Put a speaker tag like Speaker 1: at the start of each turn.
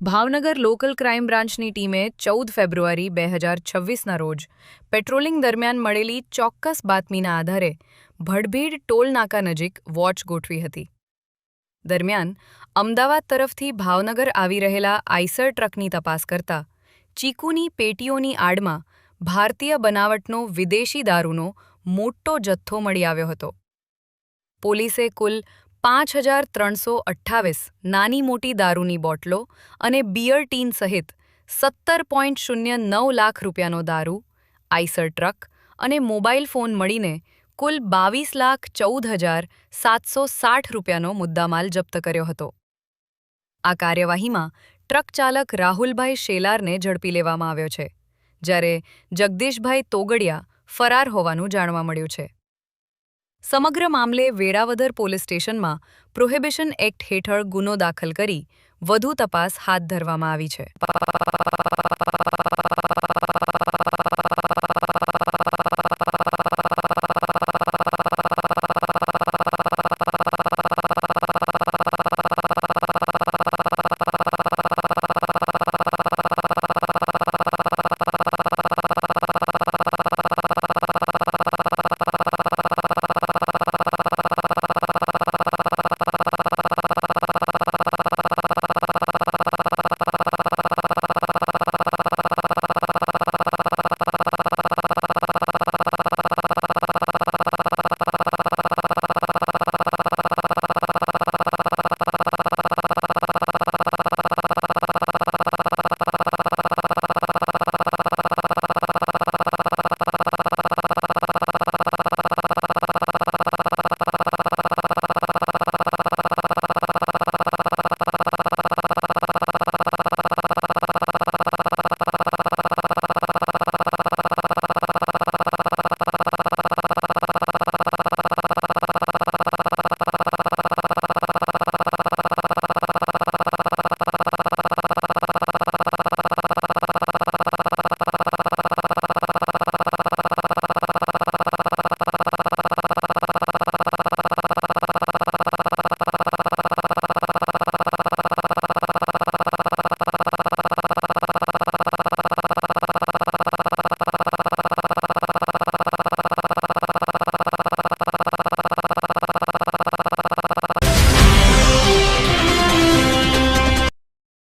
Speaker 1: Bhavnagar local crime બ્રાન્ચની ટીમે 14 ફેબ્રુઆરી 2026ના રોજ પેટ્રોલિંગ દરમિયાન મળેલી ચોક્કસ બાતમીના આધારે ભડભીડ ટોલ નાકા નજીક વોચ ગોઠવી હતી. દરમિયાન અમદાવાદ તરફથી ભાવનગર આવી રહેલા આઈસર ટ્રકની તપાસ કરતા ચીકુની પેટીઓની આડમાં ભારતીય બનાવટનો વિદેશી દારૂનો મોટો જથ્થો મળી આવ્યો હતો. પોલીસે કુલ 5,328 નાની મોટી દારૂની બોટલો અને બિયર ટીન સહિત 17.09 લાખ રૂપિયાનો દારૂ, આઈસર ટ્રક અને મોબાઈલ ફોન મળીને કુલ 22,14,760 રૂપિયાનો મુદ્દામાલ જપ્ત કર્યો હતો. આ કાર્યવાહીમાં ટ્રક ચાલક રાહુલભાઈ શેલારને ઝડપી લેવામાં આવ્યો છે, જ્યારે જગદીશભાઈ તોગડિયા ફરાર હોવાનું જાણવા મળ્યું છે. સમગ્ર મામલે વેળાવદર પોલીસ સ્ટેશનમાં પ્રોહિબિશન એક્ટ હેઠળ ગુનો દાખલ કરી વધુ તપાસ હાથ ધરવામાં આવી છે.